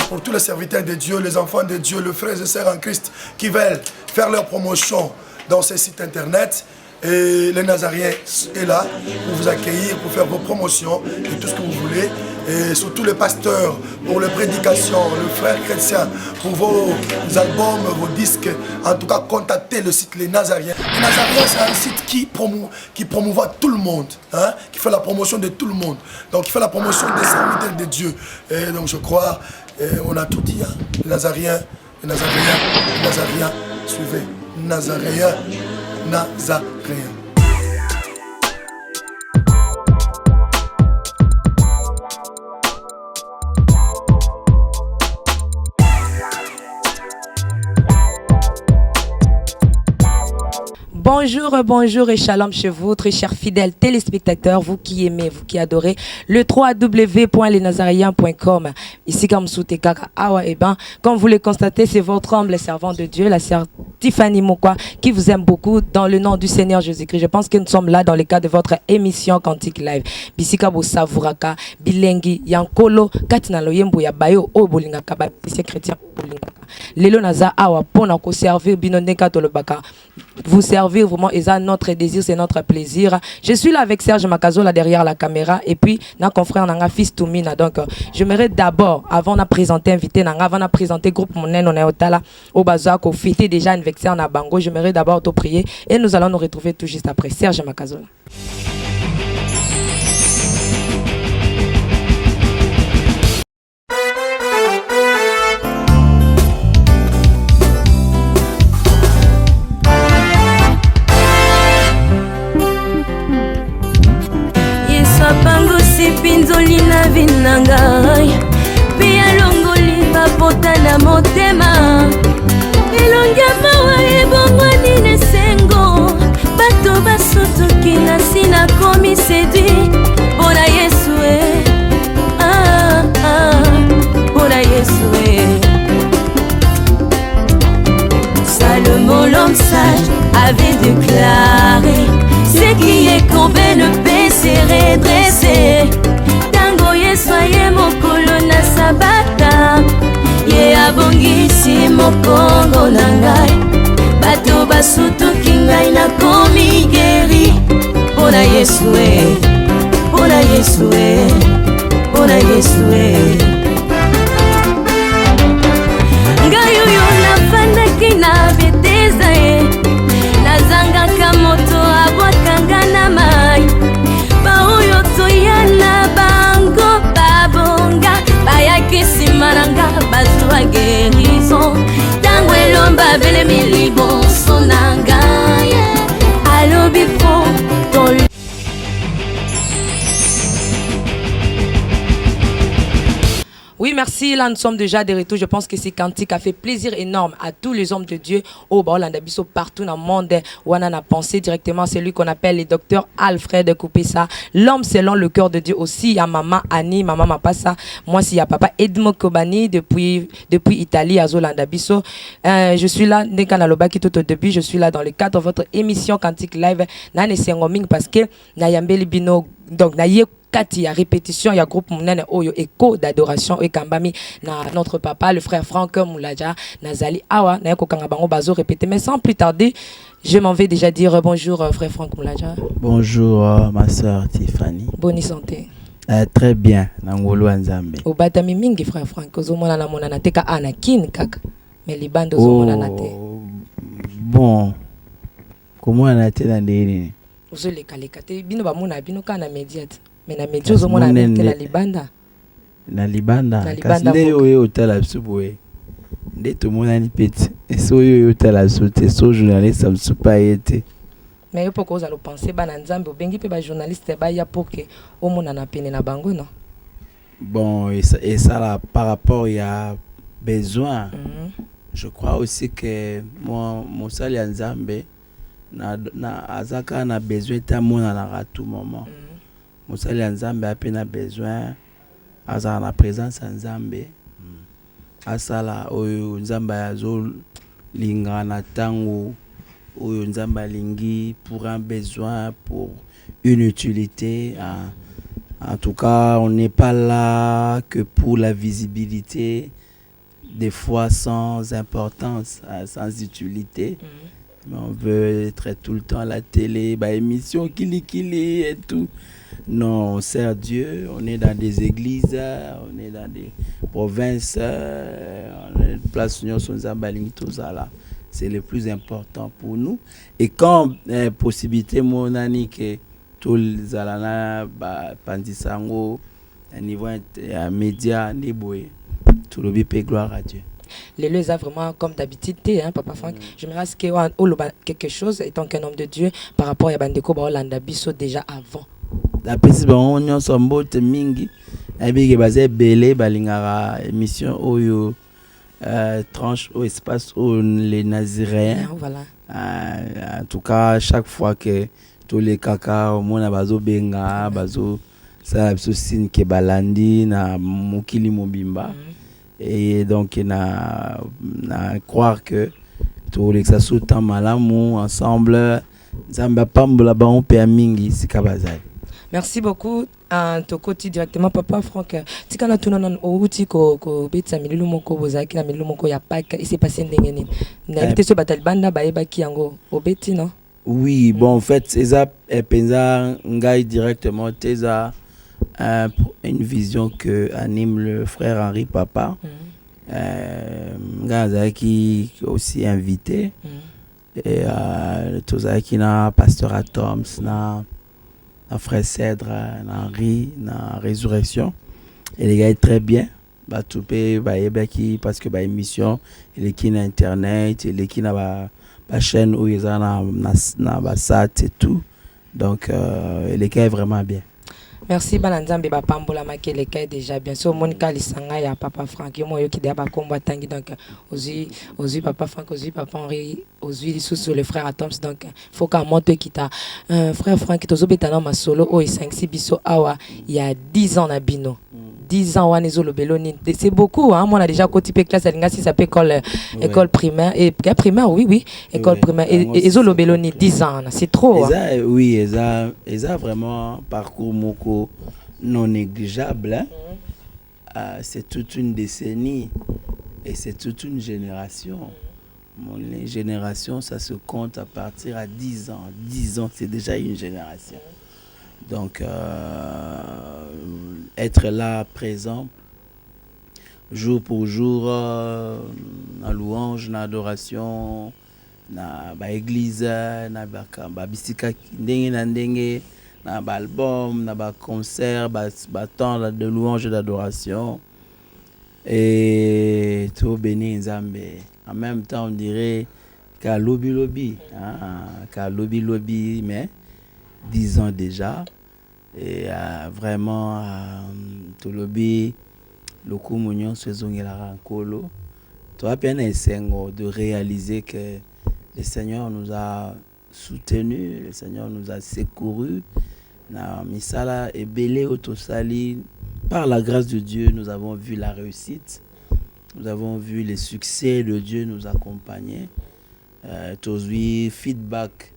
pour tous les serviteurs de Dieu, les enfants de Dieu, les frères et sœurs en Christ qui veulent faire leur promotion dans ces sites internet. Et les Nazariens est là pour vous accueillir, pour faire vos promotions et tout ce que vous voulez. Et surtout les pasteurs pour les prédications, les frères chrétiens pour vos albums, vos disques. En tout cas, contactez le site Les Nazariens. Les Nazariens, c'est un site qui promouvoit tout le monde, hein, qui fait la promotion de tout le monde. Donc, qui fait la promotion des serviteurs de Dieu. Et donc, je crois, on a tout dit. Hein. Les Nazariens, les Nazariens, les Nazariens, suivez. Nazaréens, Nazaréens. Bonjour, bonjour et shalom chez vous, très chers fidèles téléspectateurs, vous qui aimez, vous qui adorez, le www.lesnazariens.com. Ici, comme Soutekaka Awa, et ben, comme vous le constatez, c'est votre humble servant de Dieu, la sœur Tiffany Mokwa, qui vous aime beaucoup dans le nom du Seigneur Jésus-Christ. Je pense que nous sommes là dans le cadre de votre émission Cantique Live. Bisika bo savuraka, bilengi, yankolo, katinalo yembo ya bayo, o bolingaka, ba chrétien bolingaka. Lelo naza awa, pona ko servir binoneka tolobaka. Vous servir vraiment, et ça, notre désir, c'est notre plaisir. Je suis là avec Serge Makazo, là derrière la caméra, et puis, notre confrère, notre fils Toumina. Donc, j'aimerais d'abord, avant de présenter invité, avant de présenter groupe Monen, on est au Tala, au Bazoa, qu'on fêtait déjà anniversaire à Bango, j'aimerais d'abord te prier, et nous allons nous retrouver tout juste après. Serge Makazo. Pinzoli na vinangai pia longoli bapota na motema elongia mawa ebongwani nesengo bato basutuki na sina komi sedui mpona Yesu mpona Yesu Salomon l'homme sage avait déclaré ce qui est courbé ne peut se redresser. Soyez mon colonna sabata ye abongisi mokongo na ngai bato basutuki ngai na komi geri mpona Yesu mpona Yesu mpona Yesu ngai oyo nafandaki na beteza nazangaka moto abwakanga na mai baoyo toyana bango bayakisimananga bazwa guérison tango elomba belemi liboso na ngai alobi po Oui, merci. Là, nous sommes déjà de retour. Je pense que ce cantique a fait plaisir énorme à tous les hommes de Dieu au Baolandabiso, partout dans le monde. Où on a pensé directement, c'est lui qu'on appelle le docteur Alfred Koupessa. L'homme selon le cœur de Dieu aussi. Il y a maman Annie, maman Mapassa. Moi, il y a papa Edmo Kobani depuis Italie à Zolandabiso. Je suis là, tout au début, je suis là dans le cadre de votre émission Cantique Live. Parce que Nayambeli Bino, donc Naye il y a répétition, il y a groupe Mounene Oyo écho d'adoration et Kambami na notre papa, le frère Franck Moulaja, Nazali Awa, na yako Kangabango Bazo répéter. Mais sans plus tarder, je m'en vais déjà dire bonjour frère Franck Moulaja. Bonjour ma soeur Tiffany. Bonne santé. Très bien, Nangolo Nzambe. Au batami mingi frère Franck, ozomona na monana teka anakin kaka. Mais les bandes ozomona na te. Bon. Comment on a été dans des Ozole kaleka te bino ba mona bino kana médiate. Mais na médias ozomona na libanda. Na libanda. Kasi oyo otala suboe. Nde to mona ni petit. So yo otala sote so journaliste am supa yete. Mais pourquoi vous allez penser bana nzambe obengi pe ba journaliste ba ya pour que o mona na pene na bango non. Bon et ça là par rapport il y a besoin. Je crois aussi que moi mon sali nzambe na azaka na besoin ta mona na à tout moment. Mon sali nzambe a peine besoin azaka na présence nzambe. Asala oyo nzambe azo linga na tango oyo nzambe lingi pour un besoin, pour une utilité. En tout cas, on n'est pas là que pour la visibilité, des fois sans importance, sans utilité. Mais on veut être tout le temps à la télé, bah, émission Kili et tout. Non, on sert Dieu, on est dans des églises, on est dans des provinces, on est place Union Sonzabaling, tout ça là. C'est le plus important pour nous. Et quand possibilité, mon ami, que tous les alana, Pandisango, à niveau média, Neboé, tout le bien, gloire à Dieu. Les lieux a vraiment comme d'habitude, hein, Papa Franck. J'aimerais quelque chose, étant qu'un homme de Dieu, par rapport à Bandeko Baolanda Bisso déjà avant. La petite on s'en botte mingi. Avec basé belé, balingara émission oyo tranche au espace où les Naziréens. Voilà. En tout cas, chaque fois que tous les caca, au monde bazo benga, bazo ça signe que balandi na mukili mobimba. Et donc na croire que tous les ça sous temps malamu ensemble zamba pambola ba on pe mingi sikabazai. Merci beaucoup à Tokoti directement Papa Franck. Tikana tunanan outi ko betsa mililu moko bozaki na mililu moko ya paka il s'est passé ndengeni. Na habité ce batalbanda baeba ki yango obeti non? Oui, bon en fait c'est ça penza ngai directement teza une vision que anime le frère Henri Papa. Ngai qui aussi invité et tozaki na pasteur Atoms na frère Cèdre, Henri, na Résurrection. Et les gars est très bien. Bah tout peut parce que bah émission, il est qui na internet, il est qui na ba chaîne où ils ont na sat et tout. Donc les gars est vraiment bien. Merci Balanzambe Bapambola Makeleka déjà bien sûr Monica Lisanga ya Papa Franck yo moyo ki de ba kombo tangi donc ozu Papa Franck ozu Papa Henri ozu sous le frère Atoms donc faut qu'à monte kita frère Franck tozo betana ma solo o 5 biso awa il y a 10 ans na bino 10 ans wana ezolo beloni c'est beaucoup hein moi on a déjà côté classe alinga si ça peut école primaire et primaire oui école primaire et ezolo beloni 10 ans c'est trop hein? Oui eza vraiment parcours moko non négligeable hein? C'est toute une décennie et c'est toute une génération. Les générations ça se compte à partir à 10 ans 10 ans c'est déjà une génération. Donc, être là, présent, jour pour jour, en louange, en adoration, dans l'église, dans la bisika, dans l'album, dans le concert, dans temps de louange et d'adoration. Et tout béni Nzambe. En même temps, on dirait qu'à lobby, mais 10 ans déjà et vraiment tout le coup mignon la rancolo toi bien essengo de réaliser que le Seigneur nous a soutenus, le Seigneur nous a secourus na misala et belé autosali par la grâce de Dieu nous avons vu la réussite, nous avons vu les succès de Dieu nous accompagner tous feedback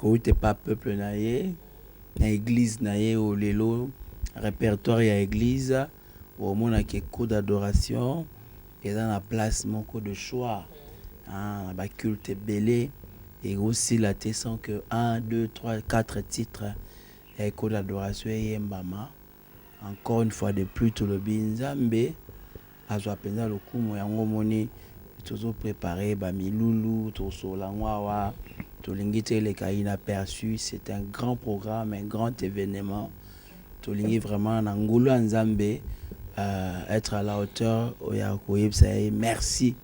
ko te pas peuple naie na église naie au lelo répertoire ya église au mona ke co d'adoration et dans la place mon co de choix hein ba culte belé et aussi la tesson que 1 2 3 4 titres et co d'adoration et mbama encore une fois de plus tout le binzambe azwa penza le kumo yango moni toujours préparé ba milulu to solangwawa Tolingi les cas inaperçus, c'est un grand programme, un grand événement. Tolingi vraiment Nangolo Nzambe être à la hauteur. Merci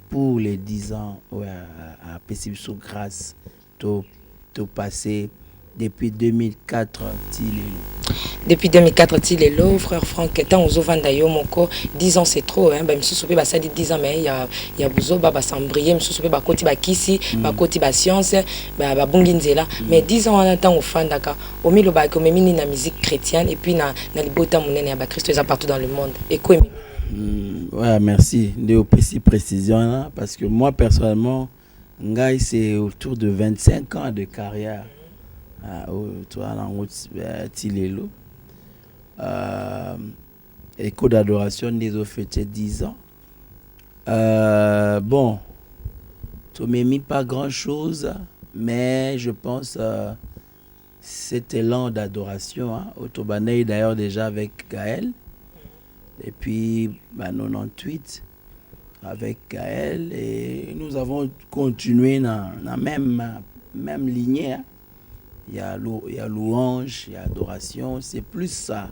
pour les 10 ans à Pessibso grâce de passer depuis 2004 Depuis 2004 Tilelo frère Franck tant aux ovanda yo moko 10 ans c'est trop hein ba misusu ba ça dit 10 ans mais il y a buzo ba sambrier misusu ba koti ba kisi ba koti ba science ba bunginzela mais 10 ans en temps au fandaka au milieu ba comme mini na musique chrétienne et puis na libota monene ya ba Christ est partout dans le monde et quoi ouais merci de préciser précision là parce que moi personnellement ngai c'est autour de 25 ans de carrière toi Tilelo écho d'adoration des fêté 10 ans Bon, tu m'as mis pas grand-chose, mais je pense cet élan d'adoration, hein, au Tobanei d'ailleurs déjà avec Gaël, et puis 98 avec Gaël, et nous avons continué dans la même lignée. Hein. Il y a louange, il y a adoration, c'est plus ça.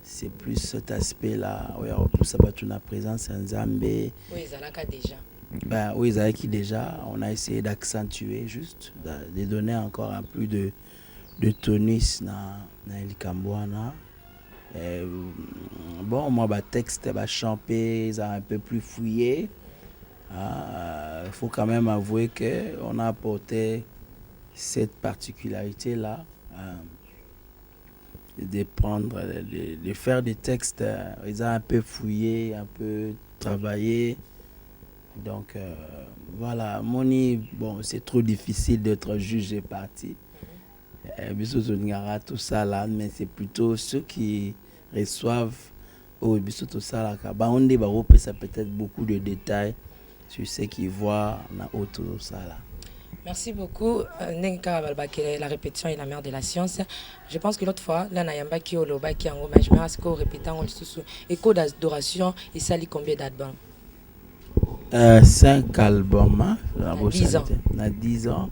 C'est plus cet aspect-là. Oui, pour ça, tu as présence en Zambé. Oui, Zalaka déjà. Oui, Zalaki déjà. On a essayé d'accentuer juste, de donner encore un peu de tonus dans El Cambouana. Bon, moi, le texte, champé, ça un peu plus fouillé. Il faut quand même avouer qu'on a apporté cette particularité-là. De prendre, de faire des textes, ils ont un peu fouillé, un peu travaillé. Donc, voilà, bon, c'est trop difficile d'être jugé parti. Tout ça là, mais c'est plutôt ceux qui reçoivent tout ça là. Ça peut-être beaucoup de détails sur ce qu'ils voient autour de ça là. Merci beaucoup. La répétition est la mère de la science. Je pense que l'autre fois, là, je me suis répété et code d'adoration, et ça lit combien d'albums? 5 albums. 10 ans. 10 ans.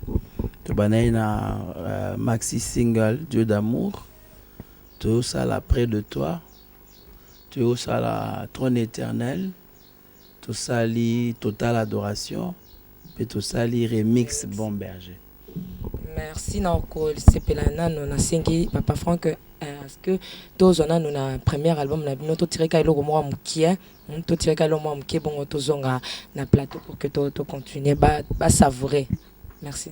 Tu as maxi single Dieu d'amour. Tu as ça là près de toi. Tu as ça là trône éternel. Tu as ça là total adoration. Et tout ça, les remix Bon Berger. Merci. C'est Pelana, nous avons Papa Franck. Est-ce que tous on a notre premier album, nous tiré qu'à l'eau moi moukié, nous tiré qu'à l'eau moi moukié, bon tous on a na plateau pour que tu continues, bah savourer. Merci.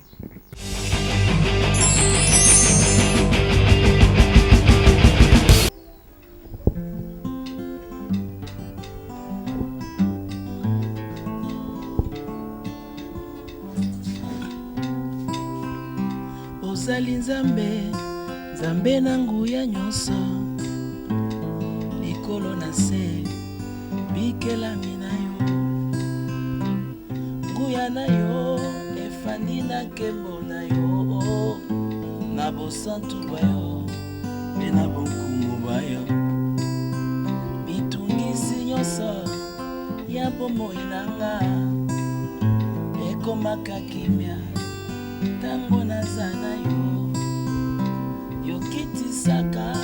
Ozali nzambe na nguya nyonso likolo na se bikelami na yo nguya na yo efandi na nkembo na yo na bosantu bayo mpe na bonkumu bayo mitungisi nyonso ya bomoi nanga ekomaka kimia tango naza na yo yokitisaka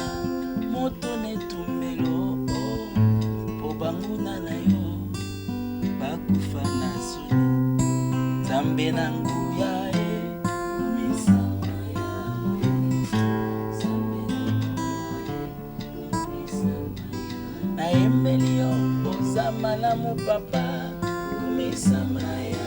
moto netumbelo po banguna na yo bakufa na soni nzambe na nguya nayembeli yo oza malamu papa kumisama ya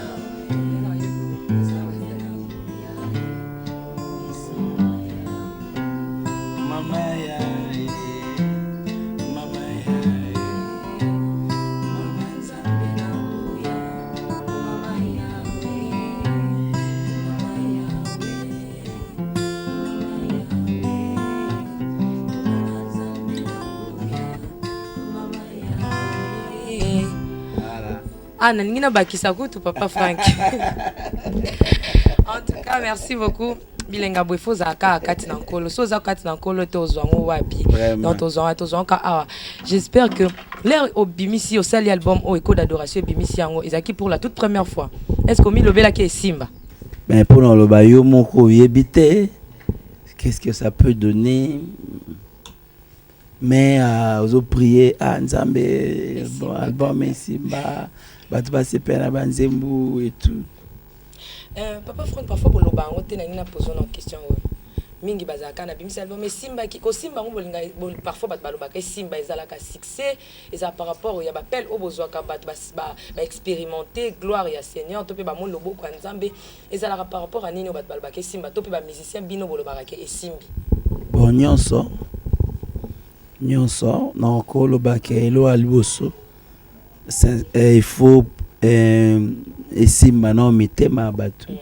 Nanina bakisa kutu Papa Franck. En tout cas, merci beaucoup. Bilenga bwefo zaka kati na nkolo. So za kati na nkolo te ozwango wapi. Donc tozwango ka awa. J'espère que l'air obimisi au sali album au écho d'adoration obimisi yango ezaki pour la toute première fois. Est-ce que milobela ki Simba? Mais pour le bayo moko yebite, qu'est-ce que ça peut donner? Mais aux prier à Nzambe bon album Simba. Batu basi pena banzembu et tout. Papa Franck parfois boloba ngote na nina poser une question mingi bazaka na bimisa album mais Simba ki ko Simba ngo bolinga parfois batu baloba ka Simba ezalaka succès eza par rapport ya bapel obozwaka batu ba expérimenter gloire ya Seigneur to pe ba mon lobo kwa Nzambe ezalaka par rapport à nini batu baloba ka Simba to pe ba musicien bino boloba ka Simbi. Bon nyonso na ko loba ka elo alboso. Il faut Simba non mitema batu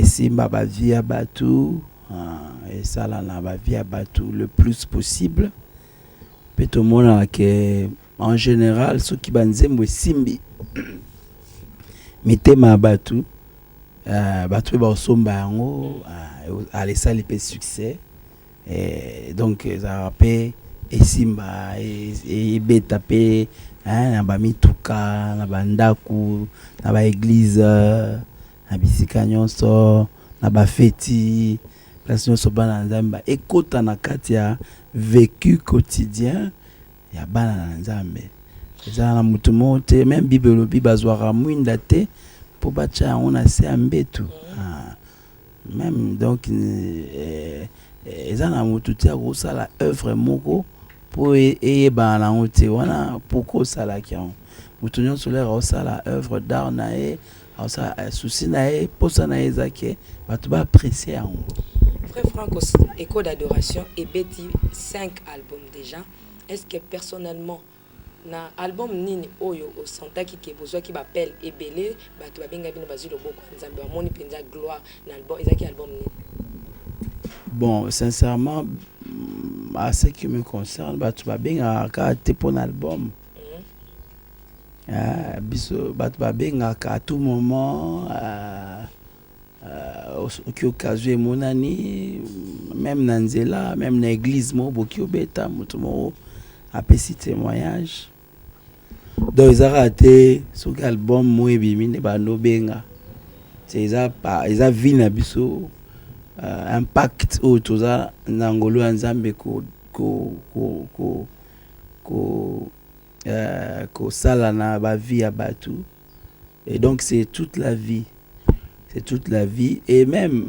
Simba ba via batu et ça là na ba via batu le plus possible peut tout monde que en général ceux qui banzembo simbi mitema batu batu ba somba yango alesa lipe succès et donc ça rappelle et simba et beta pe na ba mituka na ba ndaku na ba église na bisika nyonso na ba feti place nyonso bana nzambe ekota na kati ya vécu quotidien ya bana na nzambe eza na mutu mote même bible lobi bazwaka mwinda te po bacha on a se ambetu même donc eza na mutu te akosala œuvre moko po eyeba nango te wana poko osalaki yango mutu nyonso lero osala œuvre d'art na ye osala souci na ye posa na ye ezake bato baapprécie yango. Frère Franck, Écho d'adoration et Betty 5 albums déjà. Est-ce que personnellement na album nini oyo o sentaki ke besoin qui m'appelle ebele bato babenga bino bazwi loboko nzambe amoni penza gloire na album ezaki album nini? Bon, sincèrement, à ce qui me concerne, bato babenga ka te pon album. Biso bato babenga ka à tout moment qui occasion monani même na nzela même na église mo boki obeta mutu mo apesi témoignage donc ils ont raté ce album mo ebimi ne bando benga c'est ils vie na biso impact au toza na ngolo ya nzambe ko sala na ba vie ya batu et donc c'est toute la vie. C'est toute la vie et même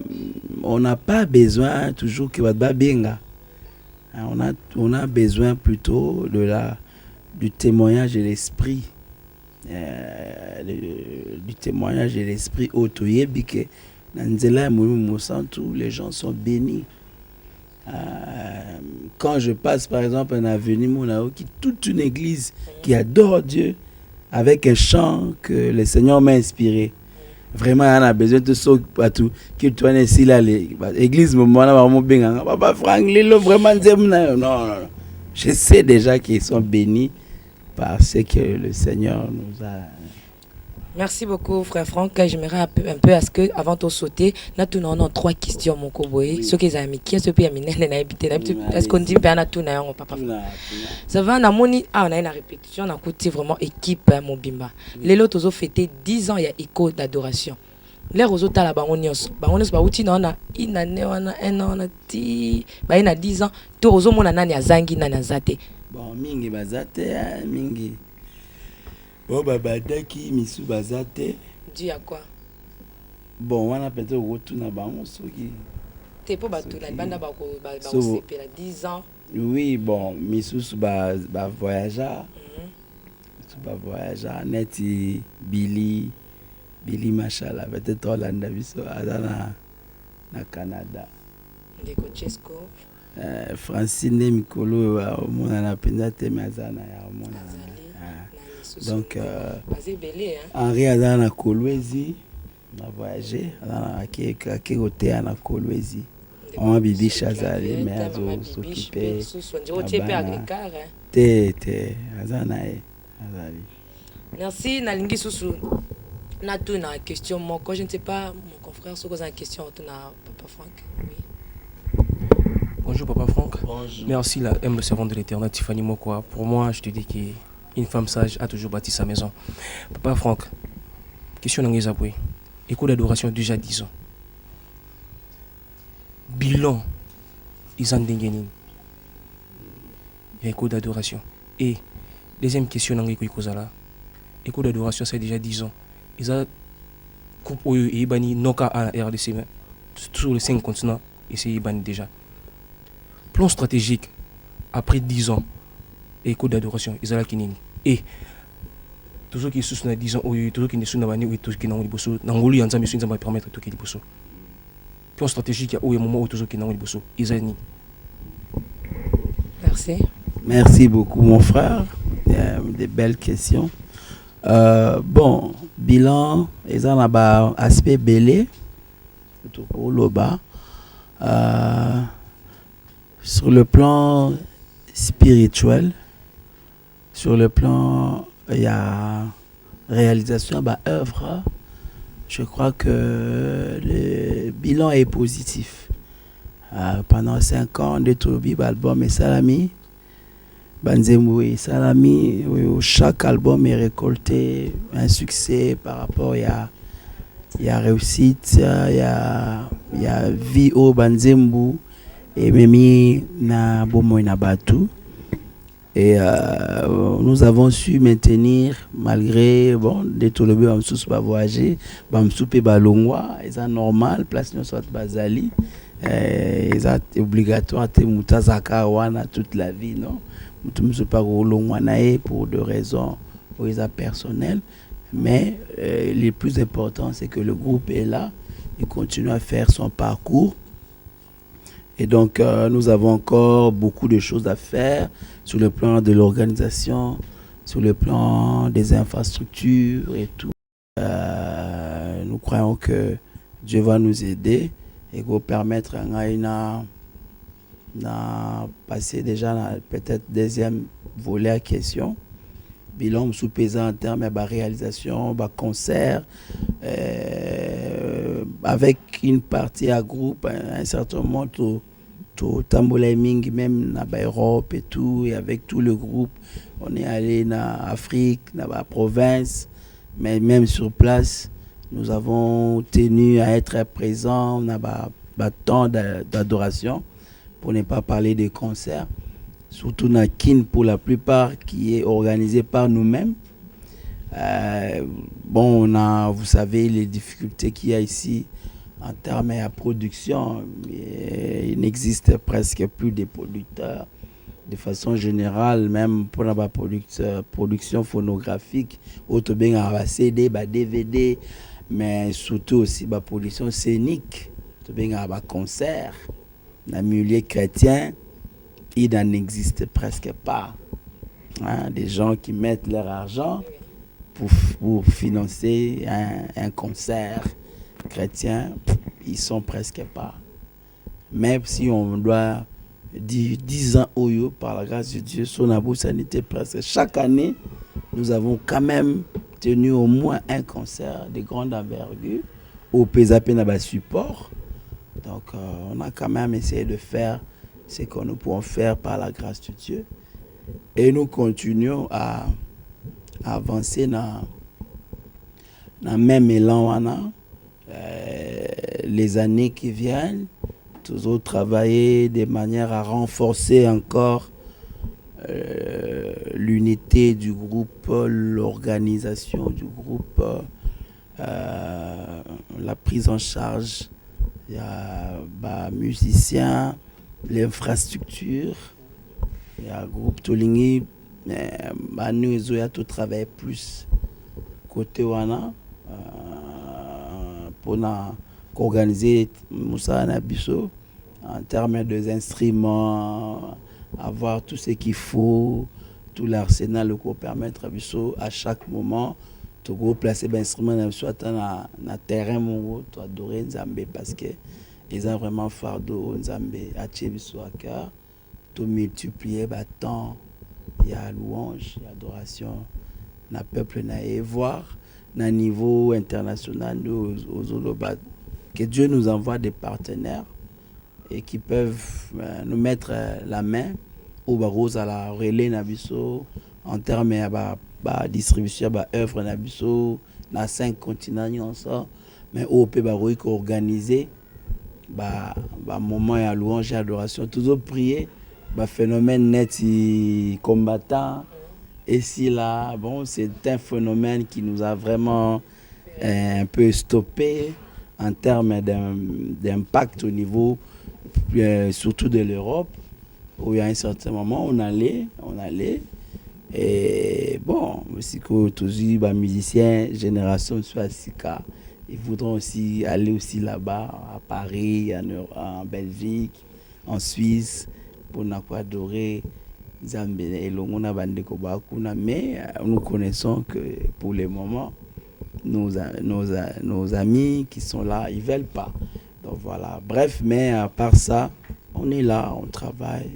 on n'a pas besoin toujours que va benga. On a besoin plutôt du témoignage de l'esprit, du témoignage de l'esprit autoyebi que nanzela tous les gens sont bénis. Quand je passe par exemple un avenue Monao qui toute une église qui adore Dieu avec un chant que le Seigneur m'a inspiré. Vraiment on a besoin de ce partout qui tourne ici là l'église moment là vraiment bien papa Franck Lilo vraiment non je sais déjà qu'ils sont bénis par ce que le Seigneur nous a. Merci beaucoup frère Franck. J'aimerais un peu à ce que avant de sauter là tout on a 3 questions mon koboy ceux qui amis qui ce pays na habité est-ce qu'on dit bien na tout na papa ça va na moni on a une répétition on a côté vraiment équipe Mobimba lelo tozo fêter 10 ans il y a Écho d'adoration les roseaux tala bango nyonso ba uti na on inane wana un an ti ba ina 10 ans to rozo mona nani azangi nani azate bon mingi bazate mingi. Bon babadaki misu bazate dû à quoi? Bon on a peut-être retourner bango soki te po batu la banda ba sepela 10 ans. Oui bon misu ba voyager ba voyager neti Billy machala peut-être Hollande biso azana na Canada ndeko Chesco Francine Mikolo mona na penza te mazana ya mona donc Henri azana Kolwezi na voyager azana ki côté na Kolwezi on bibi chazali mais azo s'occuper te azana azali. Merci nalingi susu na tout na question moko je ne sais pas mon confrère ce que une question autour na papa Franck. Oui. Bonjour papa Franck. Bonjour. Merci la humble servante de l'Éternel Tiffany Mokwa. Pour moi je te dis qu'une femme sage a toujours bâti sa maison. Papa Franck, question n'angezaboué. Écho d'adoration déjà 10 ans. Bilan ils ont dengenin. Écho d'adoration. Et deuxième question n'angezaboué kozala. Écho d'adoration c'est déjà 10 ans. Ils ont groupe Oyo et Ibani Noka à RDC sur les 5 continents et c'est Ibani déjà. Plan stratégique après 10 ans. Écho d'adoration ils ont la kinini. Et tous ceux qui sont dans 10 ans Oyo tous ceux qui ne sont pas nés ou tous qui n'ont pas bosso n'angoli ensemble ils va permettre tout qui bosso. Plan stratégique il y a Oyo moment où tous ceux qui n'ont pas bosso ils ont ni. Merci. Merci beaucoup mon frère. Des belles questions. Bon, bilan, ils ont un aspect belé, sur le plan spirituel, Sur le plan, il y a réalisation, œuvre. Je crois que le bilan est positif. Pendant 5 ans, de tout album et Salami. Banzemou et Salami, chaque album est récolté un succès par rapport à réussite, il y a vie au Banzembu et Memi na Bomo na Batu. Et nous avons su maintenir malgré des tolobi bamsous ba voyager, bamsous pe balongwa, et ça normal, place nous soit bazali, et ça obligatoire te mutazaka wana toute la vie, non? Mutumsu pas longwa nae pour des raisons personnelles, mais le plus important c'est que le groupe est là, il continue à faire son parcours. Et donc, nous avons encore beaucoup de choses à faire sur le plan de l'organisation, sur le plan des infrastructures et tout. Nous croyons que Dieu va nous aider et va permettre à passer déjà peut-être deuxième volet à question. Bilan sous pesant en termes de réalisation, concert, avec une partie à groupe, un certain moment, tout Tambola Ming, même dans l'Europe et tout, et avec tout le groupe, on est allé dans l'Afrique, dans la province, mais même sur place, nous avons tenu à être présents dans le temps d'adoration, pour ne pas parler des concerts, surtout dans Kin pour la plupart, qui est organisé par nous-mêmes. On a, vous savez, les difficultés qu'il y a ici en termes de production. Il n'existe presque plus de producteurs. De façon générale, même pour la production phonographique, auto bien CD, DVD, mais surtout aussi la production scénique, auto bien concert, dans le milieu chrétien, il n'en existe presque pas. Des gens qui mettent leur argent pour financer un concert chrétien, ils sont presque pas. Même si on doit dire 10 ans Oyo, par la grâce de Dieu, son abou sanité presque chaque année, nous avons quand même tenu au moins un concert de grande envergure au PESAP Naba support. Donc on a quand même essayé de faire ce que nous pouvons faire par la grâce de Dieu. Et nous continuons à avancer dans le même élan. Les années qui viennent, toujours travailler de manière à renforcer encore l'unité du groupe, l'organisation du groupe, la prise en charge, il y a musiciens, l'infrastructure, il y a groupe Tolingi, nous il y a tout travail plus côté wana pour organiser Moussa Nabiso en termes d'instruments, avoir tout ce qu'il faut, tout l'arsenal pour permettre à Bisso à chaque moment de placer des instruments soit dans le terrain où tu adorer Nzambe parce que ils ont vraiment fardeau Nzambe à Bisso à cœur, tout multiplier temps, il y a louange, il y a adoration, na peuple na et voir na niveau international aux Oloba que Dieu nous envoie des partenaires et qui peuvent nous mettre la main au barreau à la relais nabiso en termes de distribution œuvre nabiso dans 5 continents ensemble mais au pays barreau qui organisé moment à louange et adoration toujours prier phénomène net combattant et si là c'est un phénomène qui nous a vraiment un peu stoppé en termes d'impact au niveau surtout de l'Europe où il y a un certain moment on allait et aussi que tous les musiciens génération soit Sika ils voudront aussi aller aussi là-bas à Paris, en Belgique, en Suisse pour adorer Zambé et Longona Bandeko Bakuna, mais nous connaissons que pour le moment nos amis qui sont là, ils veulent pas. Donc voilà, bref, mais à part ça, on est là, on travaille,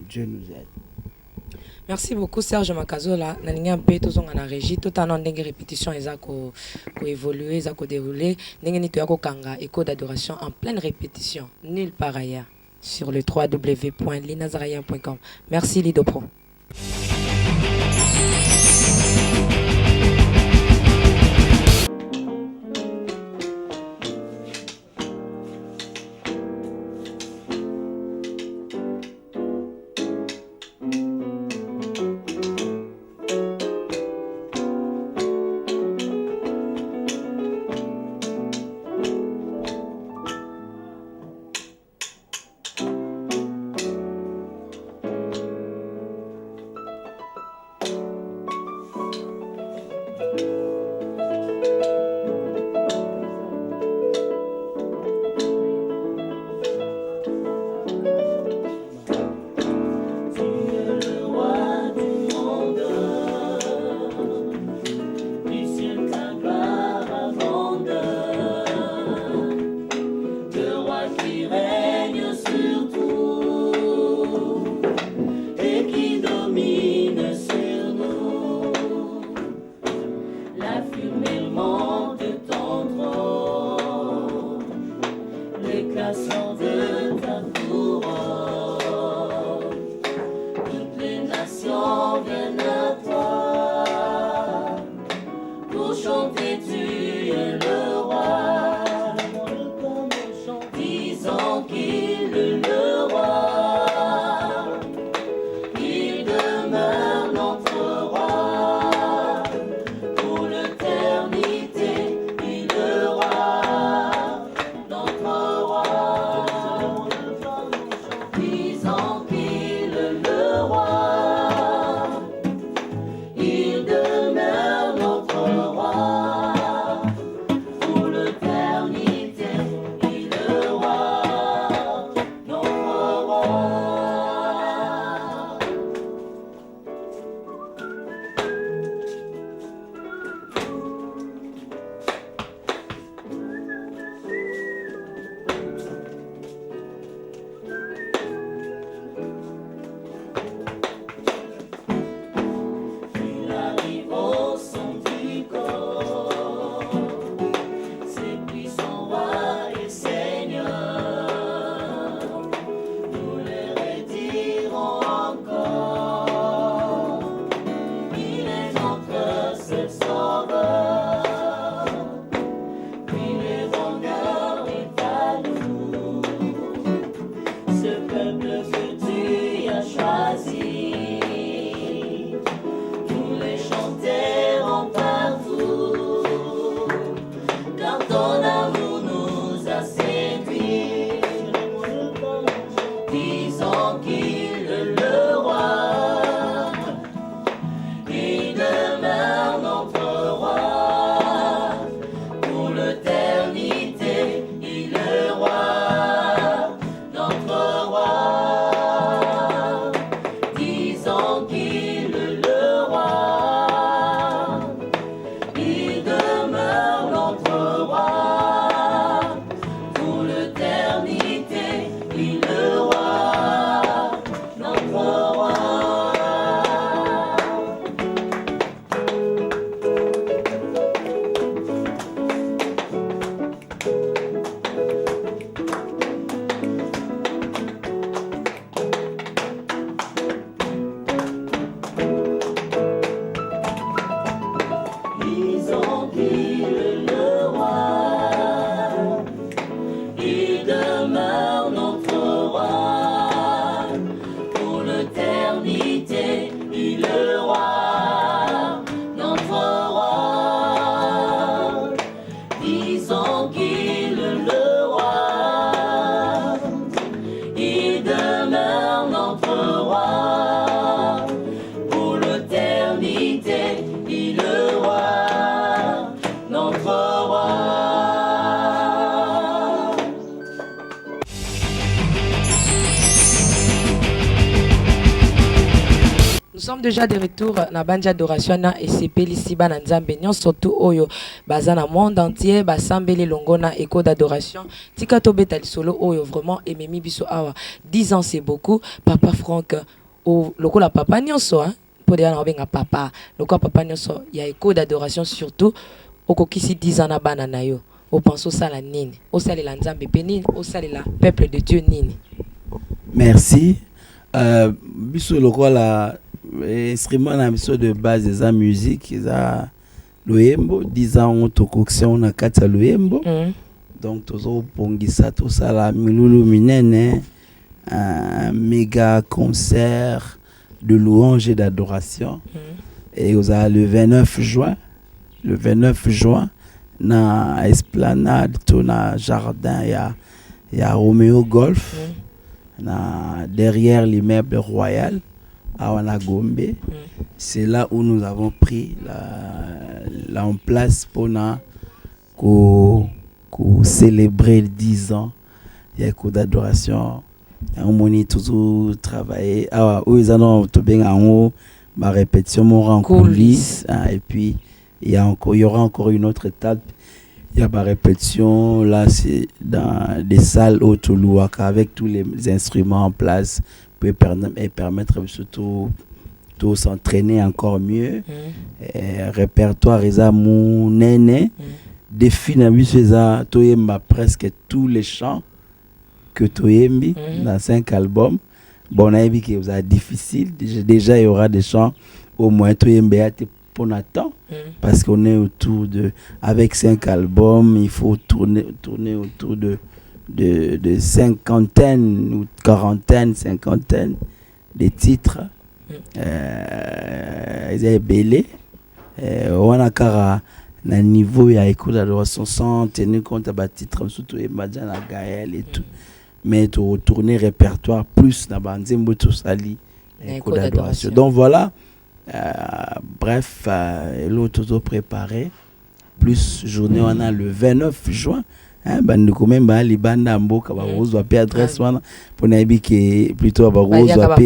Dieu nous aide. Merci beaucoup Serge Makazola. Naningi un peu tous on a régie tout en ndenge répétition eza ko évoluer, eza ko dérouler. Ndenge ni toya ko kanga écho d'adoration en pleine répétition, nulle part ailleurs sur le www.linazarien.com. Merci Lidopro. Nous sommes déjà de retour na banja adoration na esepeli siba na nzambe surtout oyo baza na monde entier basambeli longo na écho d'adoration tika tobeta lisolo oyo vraiment ememi biso awa 10 ans c'est beaucoup papa Franck lokola papa nyonso hein pour dire na benga papa lokola papa nyonso ya écho d'adoration surtout okokisi 10 ans na bana na yo opense osala nini osalela nzambe pe nini osalela peuple de Dieu nini. Merci. Biso lokola instrument na biso de base eza musique eza loyembo 10 ans tokoction na kati ya loyembo. Donc tozobongisa tosala milulu minene un méga concert de louange et d'adoration. Et vous avez le 29 juin na esplanade na jardin il y a Romeo Golf na derrière l'immeuble royal à Wanagombe. C'est là où nous avons pris la en place pour célébrer 10 ans il y a coup d'adoration. On a toujours travaillé où ils ont bien en haut ma répétition en coulisses et puis il y aura encore une autre étape. Il y a ma répétition là, c'est dans des salles au Toulouaka avec tous les instruments en place pour permettre surtout de s'entraîner encore mieux. Répertoire mon néné définit presque tous les chants que Toyembi dans 5 albums. Bon, on a vu que vous avez difficile. Déjà, il y aura des chants au moins Toyembi pour Nathan. Parce qu'on est autour de. Avec 5 albums, il faut tourner autour de cinquantaine ou quarantaine, cinquantaine de titres. Ils ont belé. On a car à niveau il y a écoute d'adoration sans tenir compte des titres surtout Emadjan à Gaël et tout. Mais de retourner répertoire plus dans Banzembo tout sali écoute d'adoration. Donc voilà. Bref, l'autre préparé plus journée on a le 29 juin bande quand même ali banda mboka ba rose va adresse wana pour nabi que plutôt ba rose va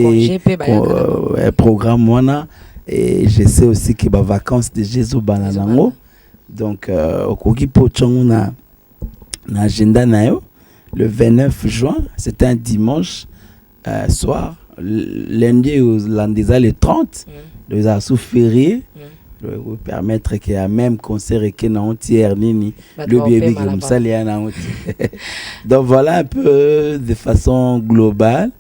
programme wana et je sais aussi que ba vacances de Jésus bananango donc okoki po tchongo na agenda nayo le 29 juin c'est un dimanche soir lundi ou lundi le 30 les a souffert pour permettre qu'il y ait même concert et qu'il y ait entière nini le bébé comme ça les a donc voilà un peu de façon globale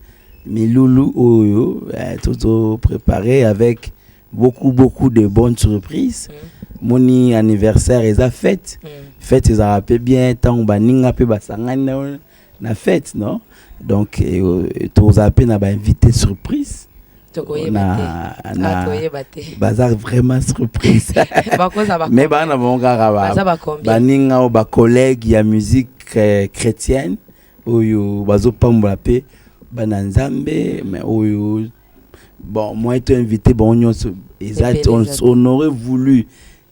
mais loulou oyo tout préparé avec beaucoup de bonnes surprises. Mon anniversaire est à fête ils a rappelé bien tant baninga pe basangana na fête non donc tous a peine invité surprise. Bazar vraiment surprise mais bana bonga baninga ou ba collègue ya musique chrétienne oyo bazo pambola pe bananzambe mais oyo bon moi été invité bon on aurait voulu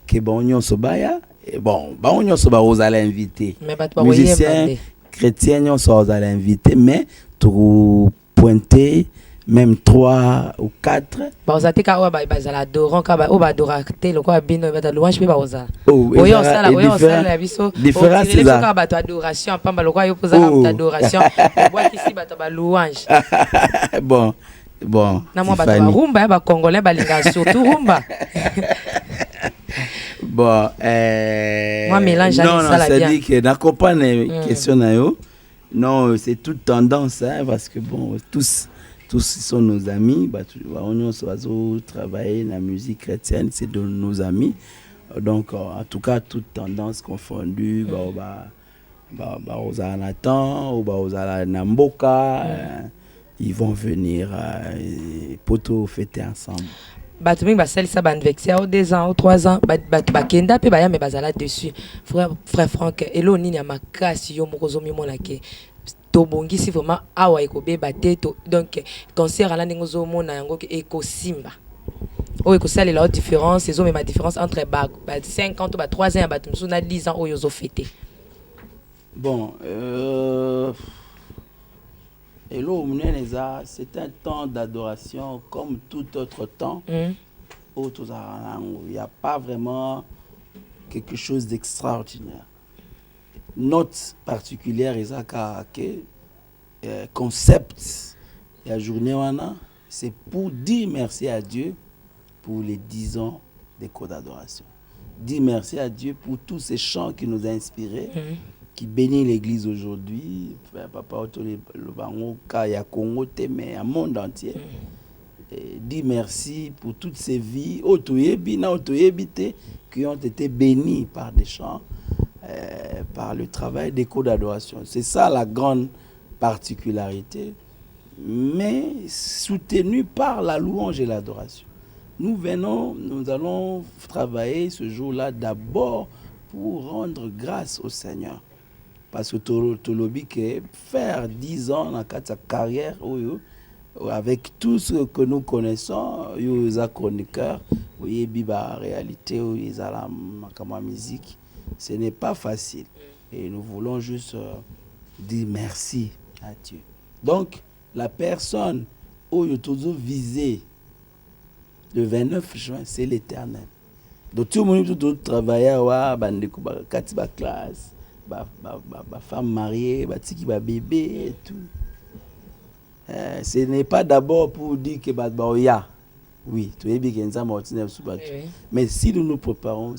que bon nyonso baya bon bon nyonso ba ozala invité musicien chrétien nyonso ozala invité mais tout pointer même 3 ou 4 bazateka wa bazala adorant ka ba adoraté le quoi bino ba louange pe ba oza oyo sala ya biso différence c'est ça ba adoration pamba le quoi yo poza ka adoration bois ici ba louange bon na moi ba rumba ba congolais ba linga surtout rumba bon moi mélange non c'est dit que n'accompagne question na yo non c'est toute tendance hein, parce que bon tous sont nos amis on se travailler la musique chrétienne c'est de nos amis donc en tout cas toute tendance confondue aux Nathan ou aux Namboka ils vont venir pour fêter ensemble. Bato mingi basalisa banvexia au 2 ans ou 3 ans bakenda pe baya me bazala dessus frère Franck elo nini ya makasi yo mokozo mimona ke tobongisi vraiment awa ekobeba te donc concert ala ndenge ozomona yango ke ekosimba oyo ekosalela la différence ezomema ma différence entre ba 50 ou ba 3 ans ya bato mosusu na 10 ans oyo ozofete bon hello Mneneza, c'est un temps d'adoration comme tout autre temps. Il n'y a pas vraiment quelque chose d'extraordinaire. Note particulière, c'est que concept la journée wana c'est pour dire merci à Dieu pour les 10 ans des cours d'adoration. Dire merci à Dieu pour tous ces chants qui nous ont inspirés, qui bénissent l'Église aujourd'hui. Papa Otole Lobango, Kaya Congo, mais à monde entier. Et dire merci pour toutes ces vies qui ont été bénies par des chants, par le travail des cours d'adoration. C'est ça la grande particularité, mais soutenu par la louange et l'adoration. Nous allons travailler ce jour-là d'abord pour rendre grâce au Seigneur. Parce que Tolobi que faire 10 ans dans sa carrière, avec tout ce que nous connaissons, les chroniqueurs, les réalité, la musique, ce n'est pas facile. Et nous voulons juste dire merci à Dieu. Donc, la personne où il toujours visé le 29 juin, c'est l'Éternel. Donc tout le monde tout travailler classe, femme mariée, tiki bébé et tout. Ce n'est pas d'abord pour dire que oui, mais si nous nous préparons,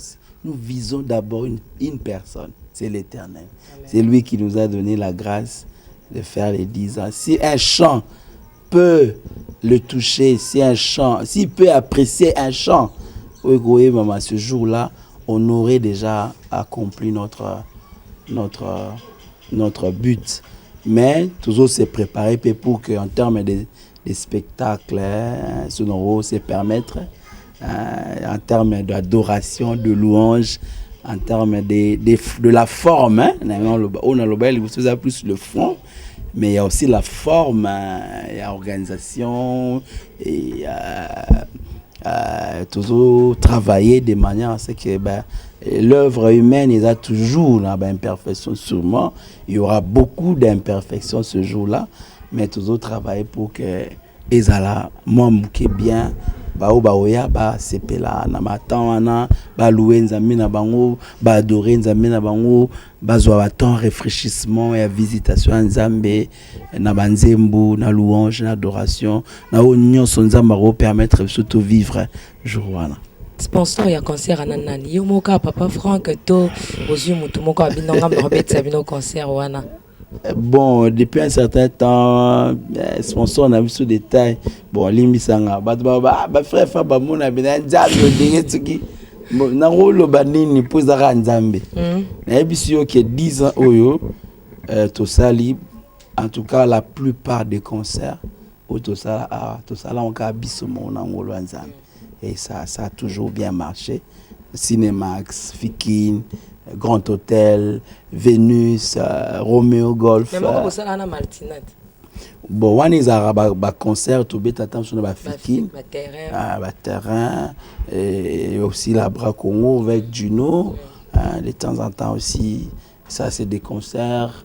nous visons d'abord une personne, c'est l'Éternel. C'est lui qui nous a donné la grâce de faire les 10 ans. Si un chant peut le toucher, s'il peut apprécier un chant, ce jour-là, on aurait déjà accompli notre but. Mais toujours se préparer pour qu'en termes de spectacles, sonoros, se permettre, en termes d'adoration, de louange, en termes de la forme, on a plus le fond, mais il y a aussi la forme, il y a l'organisation, et toujours travailler de manière à ce que l'œuvre humaine, il y a toujours une imperfection sûrement. Il y aura beaucoup d'imperfections ce jour-là, mais toujours travailler pour que les ala qui bien sepela na matana louer nzambe na bango adorer nzambe na bango bazwa temps réfléchissement et visitation nzambe na banzembo na louange na adoration na nyonso nzambe permettre surtout vivre jour wana. Sponsor ya concert ananani yo moka papa Franck to ozu mutu moko abinonga mbobetsa bino concert wana. Bon, depuis un certain temps, sponsor na biso détail. Bon, limbisanga frère Faba mona bina nzambe ndenge tuki na rolo banini pozaka nzambe. Na biso yo ke 10 ans oyo to sali en tout cas la plupart des concerts au to sala on ka biso mona ngolo nzambe. Et ça a toujours bien marché. Cinemax, Fikin, Grand Hôtel, Vénus, Romeo Golf. Mais moi, je suis Martinette. Bon, on est à concert, tout bête attention à Fikin, terrain, et aussi la Bra Congo avec Juno. De temps en temps aussi, ça c'est des concerts,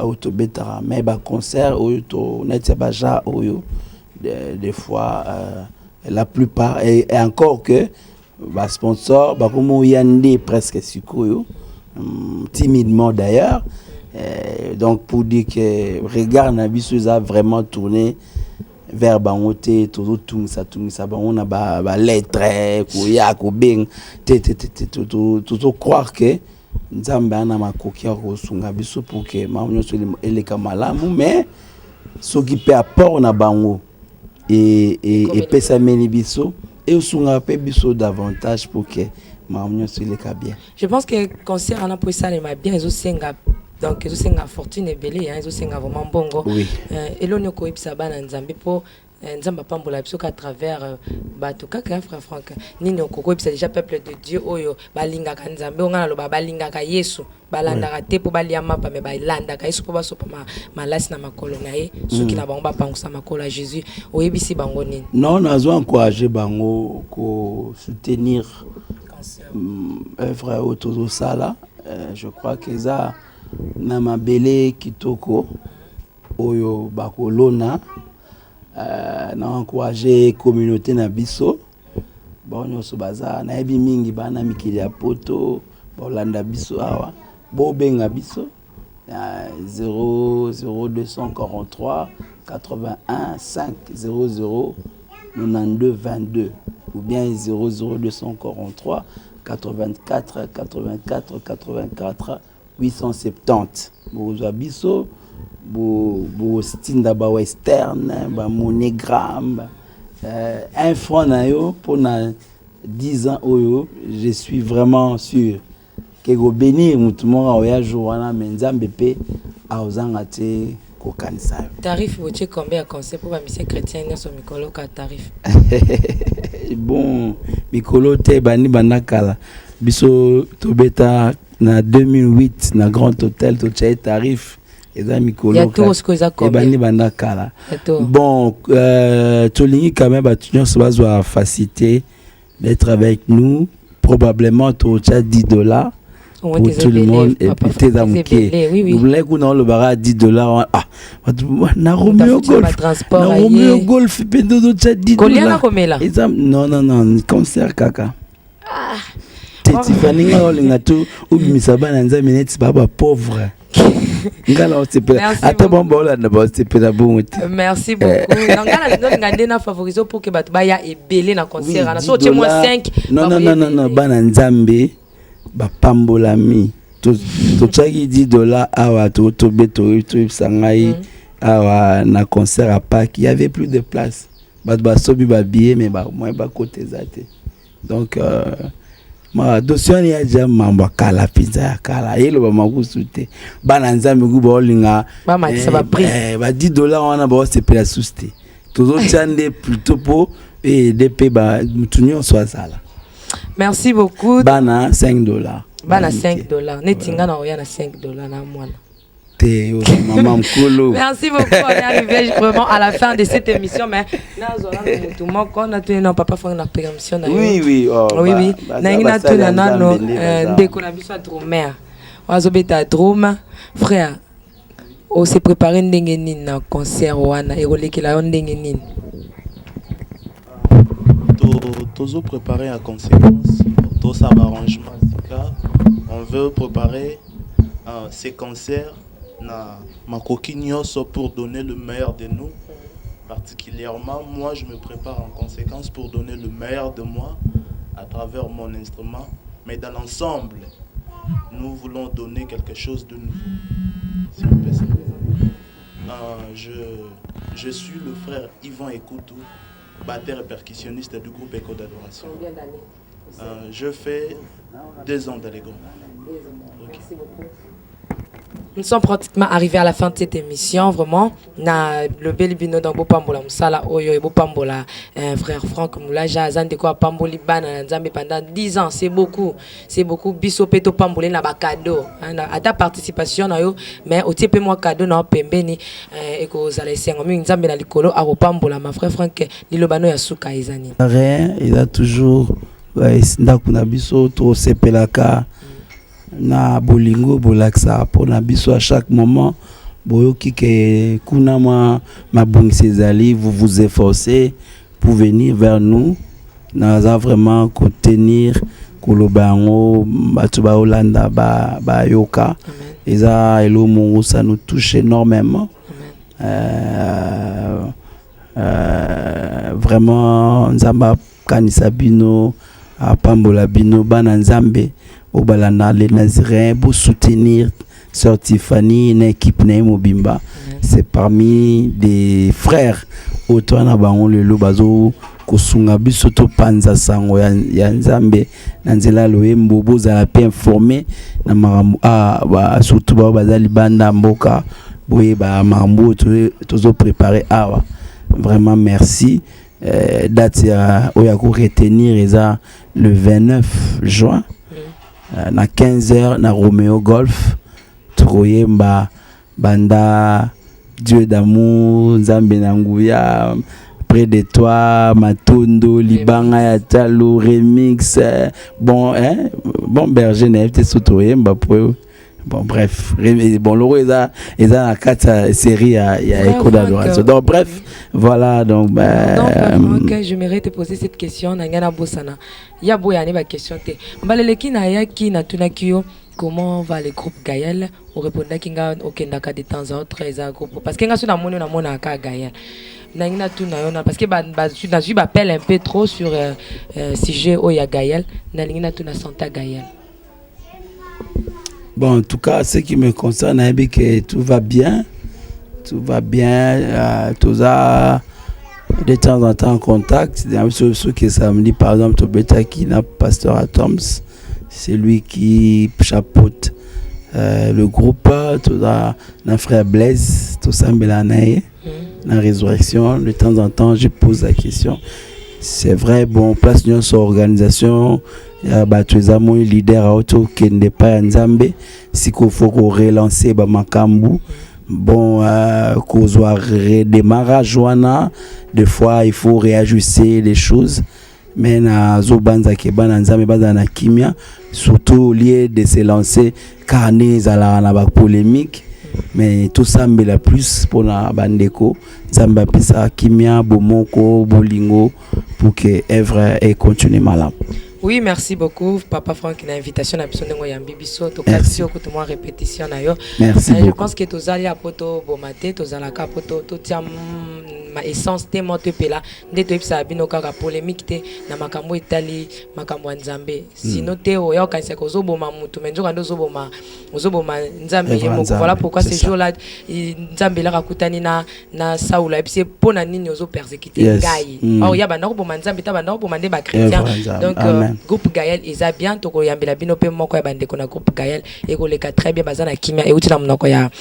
autobétara, mais concert, des fois. La plupart et encore que sponsor comme yande presque sikoyo timidement d'ailleurs donc pour dire que regarde na biso a vraiment tourné vers bangote toujours tout ça on a ba lettre ko ya ko beng tout croire que nzambe ana makoki ko sunga biso pour que mamunyo eleka malamu mais ce qui peut apport na bango et pesa menibiso et osunga pe biso davantage pour que mamunyo seleka bien. Je pense que concert ana pour ça les bien ils osenga donc ils osenga fortune et belé ils osenga vraiment bongo. Oui. Et l'on ko ipsa bana nzambe pour nzamba pambola biso à travers bato kaka frère Franck nini okoko ipsa déjà peuple de Dieu oyo balinga ka nzambe ngana lo balinga ka Yesu balanda ka te po balia mapa me balanda ka Yesu po basopa malasi na makolo na ye soki na bango bapangusa makolo à Jésus oyebisi bango nini. Non nazo encourager bango ko soutenir œuvre autour ça là je crois que ça na mabele kitoko oyo bakolona na encourager communauté na biso bon nyonso baza na yebi mingi bana mikili ya poto bolanda biso awa bo benga biso 00243 81 500 92 22 ou bien 00243 84 84 84 870. Vous abisso, vous stinda ba western, ba monogramme, un franc nayo pour 10 ans oyo, je suis vraiment sûr que go bénir mutumo oya jowana menzambe pe aozanga te kokanisa. Tarif votier combien à conseil pour la mission chrétienne sur Mikolo ka tarif? Bon, Mikolo te bani banakala. Biso tobeta na 2008 na Grand Hôtel to tchai tarif eza Mikolo. Ya tout ce que ça combien? Bani banakala. Bon, tolingi quand même batunyo so bazwa facilité d'être avec nous, probablement to tcha $10 pour tout le monde et puis tes amouqués. Vous voulez qu'on a le bara $10 ah na Romeo Golf pendo do tcha $10. Non concert kaka. Ah Tiffany nga tu ubimisa bana nza minutes baba pauvre. Merci beaucoup. Merci beaucoup. Ngala na favoriser pour que baya ebele na concert na so moi 5. Non bana nzambe ba pambolami to tsaki $10 awa to beto sangai awa na concert à Pâques, il y avait plus de place. Ba sobi ba billet mais ba moins ba côté zate. Donc ma dosioni ya jama mbakala pizza kala yelo ba makusute bana nzambe ku bolinga ba matisa ba prix ba $10 wana ba se pela suste tozo tchande plutôt pour et DP ba mutunyo swazala. Merci beaucoup. Bana $5. Bana $5 netinga na oya na $5 na mwana. Maman Mkolo. Merci beaucoup. On est arrivé vraiment à la fin de cette émission. Mais tout le monde, quand on a tenu non papa faire une permission. Oui. Oui. Naina tout na no décoration drummer. Wazobeta drum frère. On s'est préparé ndenge nini na concert wana et rolekela ndenge nini. Tozo préparer en conséquence. Tout ça arrangement. On veut préparer ces concerts na makoki nyonso pour donner le meilleur de nous. Particulièrement, moi, je me prépare en conséquence pour donner le meilleur de moi à travers mon instrument. Mais dans l'ensemble, nous voulons donner quelque chose de nouveau. C'est un peu ça. Je suis le frère Yvan Ekoutou, batteur et percussionniste du groupe Écho d'Adoration. Je fais 2 ans d'Allégon. Okay. Merci beaucoup. Nous sommes pratiquement arrivés à la fin de cette émission. Vraiment, na le bel bino dans Bopambola Msala Oyo et Bopambola frère Franck Moula Jazan de quoi Pamboli Bana Nzambe pendant 10 ans. C'est beaucoup. Biso peto Pambolé na ba cadeau. À ta participation na yo, mais au type moi cadeau na pembeni et que vous allez sengo mi Nzambe na likolo a Bopambola ma frère Franck Lilobano ya suka ezani. Rien, il a toujours ndakuna biso to sepelaka na bolingo bolaksa pour na biso à chaque moment boyoki ke kuna ma bongisi ezali vous efforcez pour venir vers nous naza vraiment contenir kolobango batu ba Holanda ba yoka eza elo mongo ça nous touche énormément. Vraiment nzamba kanisa bino apambola bino bana nzambe obalana les Nazaréens pour soutenir Sœur Tiffany une équipe na Mobimba. C'est parmi des frères autour na bango lelo bazo kosunga biso to panza sango ya nzambe na nzela loyembo bozala pe informé na marambo surtout ba bazali banda mboka boye ba marambo tozo préparer awa. Vraiment merci. Date oya ko retenir eza le 29 juin. Na 15h na Romeo Golf Troyemba banda Dieu d'amour Nzambe na nguya près de toi Matondo Libanga ya Talo remix bon berger na été sotoyemba pour bon bref bon loro eza na 4 série ya Écho d'Adoration. Donc bref voilà donc je mérite te poser cette question na ngana bosana ya boya ne ba question te mbaleleki na yaki na tunakio comment va le groupe Gaël? On répondait qu'il y a de temps en temps les groupes parce qu'il y a sur la monnaie Gaël. Parce que je m'appelle un peu trop sur sujet où il y a Gaël. Gaël. Bon, en tout cas, ce qui me concerne, c'est que tout va bien. Tout va bien. Tout ça, de temps en temps en contact. Ce qui est samedi, par exemple, Tobeta qui n'a pasteur Atoms. C'est lui qui chapeaute le groupe. Tout ça, notre frère Blaise, tout ça, la résurrection. De temps en temps, je pose la question. C'est vrai, bon, place d'une organisation. Il y a un leader auto qui n'est pas en Zambie. Si il faut relancer Makambu, bon, qu'on soit redémarrage, des fois il faut réajuster les choses. Mais na zobanza keba na Nzambe baza na kimia, surtout lié de se lancer carnet za la polémique. Mais tout ça me la plus pour la bandeko. Nzambe pesa kimia bomoko bolingo pour que œuvre et continue malade. Oui, merci beaucoup, Papa Franck, une invitation à besoin de Bibiso, to kasi ko to moi répétition na yo. Merci beaucoup. Je pense que tous allez à poto bomate, tous allez à poto to tiam ma essence te moto pela, nde to ipsa bino kaka polémique te na makambo Italie, makambo Nzambe. Sinon te o ya kanisa ko zo boma mutu, menjo kando zo boma Nzambe yemoko. Voilà pourquoi ces jours-là Nzambe la rakutani na Saoula et c'est pour na nini ozo persécuter gai. Oh ya banda ko boma Nzambe ta banda ko boma nde ba chrétien. Donc groupe Gaël ils a bien to ko yambela bino pe moko ya bande ko na groupe Gaël et ko leka très bien bazana kimia et uti na monoko ya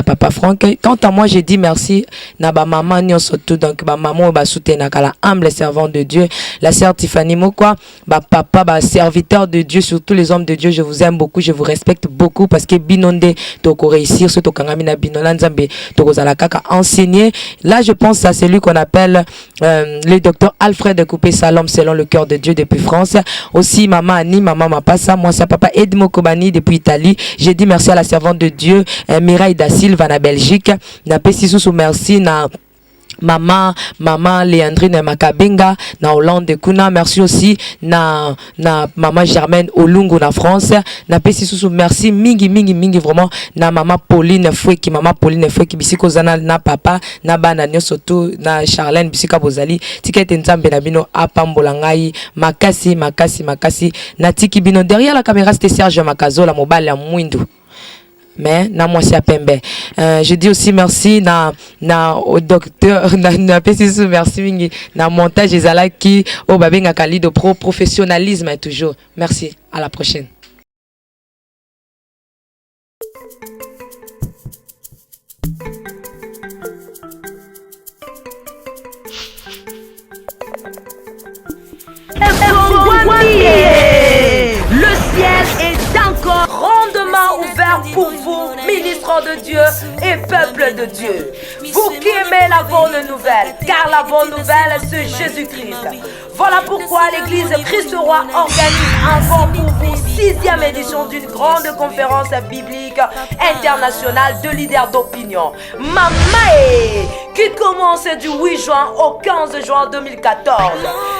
Papa Franck. Quant à moi, je dis merci na ba maman nyonso tout, donc ba maman ba soutenir la humble servante de Dieu, la sœur Tiffany Mokwa, ba papa ba serviteur de Dieu, surtout les hommes de Dieu, je vous aime beaucoup, je vous respecte beaucoup parce que binonde to ko réussir surtout kangami na binola Nzambe to ko zala kaka enseigner. Là je pense à celui qu'on appelle le docteur Alfred Coupé Salom selon le cœur de Dieu depuis France. Aussi maman Annie, maman Mapassa, moi c'est papa Edmo Kobani depuis Italie. J'ai dit merci à la servante de Dieu Mireille da Silva na Belgique. Na pesisou merci na maman Léandrine Makabenga na Hollande kuna. Merci aussi na maman Germaine Olungu na France. Na pesisou merci mingi vraiment na maman Pauline Foueki bisiko zana na papa na bana nyoso to na Charlène bisika bozali tikete Nzambe na bino apambola ngai makasi na tiki bino. Derrière la caméra c'était Serge Makazola mobile ya mwindu. Mais na moi c'est Pembe. Je dis aussi merci au docteur na pesisou merci mingi na montage ezala qui au babenga kali de professionnalisme toujours. Merci, à la prochaine. Le ciel est encore grandement ouvert pour vous, ministres de Dieu et peuple de Dieu. Vous qui aimez la bonne nouvelle, car la bonne nouvelle c'est Jésus-Christ. Voilà pourquoi l'église Christ Roi organise encore pour vous 6e édition d'une grande conférence biblique internationale de leaders d'opinion. Mamae, qui commence du 8 juin au 15 juin 2014.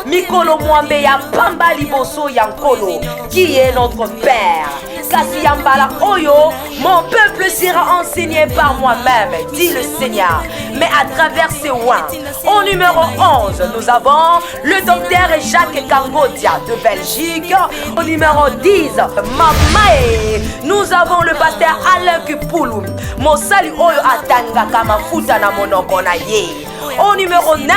Mikolo Mwambeya Pamba Liboso Yankolo, qui est notre Père. Kasiyambala Oyo, mon peuple sera enseigné par moi-même, dit le Seigneur. Mais à travers ces oins, au numéro 11, nous avons le docteur Jacques Kangodia de Belgique. Au numéro 10, Mamae, nous avons le pasteur Alain Kupoulou. Mosali Oyo Atanga Kamafuta na monoko na ye. Au numéro 9,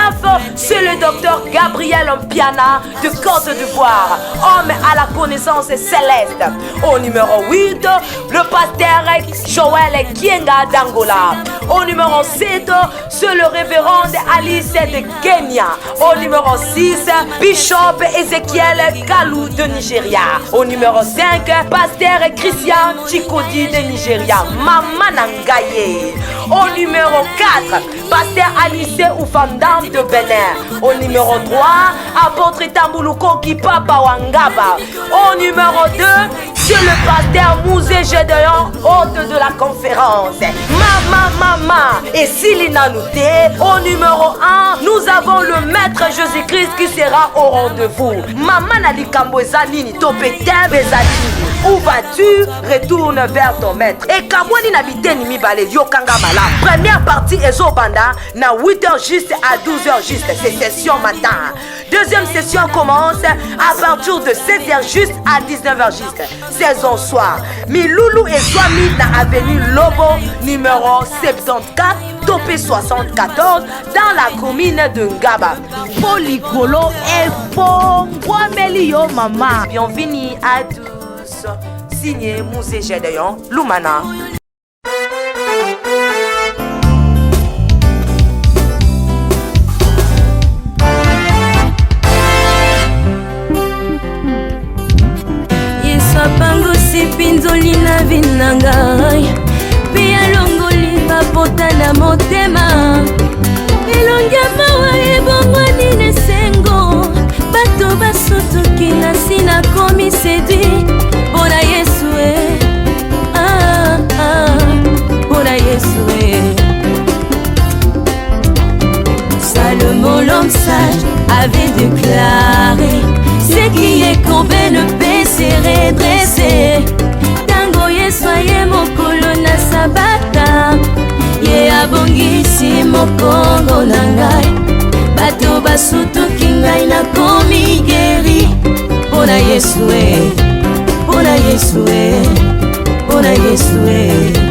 c'est le docteur Gabriel Mpiana de Côte d'Ivoire, homme à la connaissance céleste. Au numéro 8, le pasteur Joël Kienga d'Angola. Au numéro 7, c'est le révérend Alice de Kenya. Au numéro 6, Bishop Ezekiel Kalou de Nigeria. Au numéro 5, pasteur Christian Chikodi de Nigeria. Mama Nangaye. Au numéro 4, pasteur Alice Oufandam de Bénin. Au numéro 3, apôtre Tambuluko Kipapa Wangaba. Au numéro 2, c'est le pasteur Mouzé Gédéon, hôte de la conférence. Mama Maman, et s'il n'a noté, au numéro 1, nous avons le maître Jésus-Christ qui sera au rendez-vous. Maman n'a dit Kambozanini, Topete Bezatini. Où vas-tu? Retourne vers ton maître. Et Kamwani n'habite ni mi balé, Yokanga Mala. Première partie, Ezobanda, na 8h juste à 12h juste. C'est session matin. Deuxième session commence à partir de 16h juste à 19h juste. Saison soir. Miloulou et Swami na avenue Lobo, numéro 74. Topé 74 dans la commune de Ngaba. Policolo et Melio Maman. Bienvenue à tous. Signé Mousé Gédéon Lumana. Yesapango sepinzoli na vinangai. Pia longoli papota na motema. Elongia mawa ebongwani nesengo. Bato basotoki na sina komi séduit. Bona Yesu bona Yesu Salomon l'homme sage avait déclaré: ce qui est courbé ne peut se redresser. Tango Yesu aye mokolo na sabata. Ye abongisi mokongo na ngai. Bato basutuki ngai na komi guéri. Bona Yesu bona Yesu bona Yesu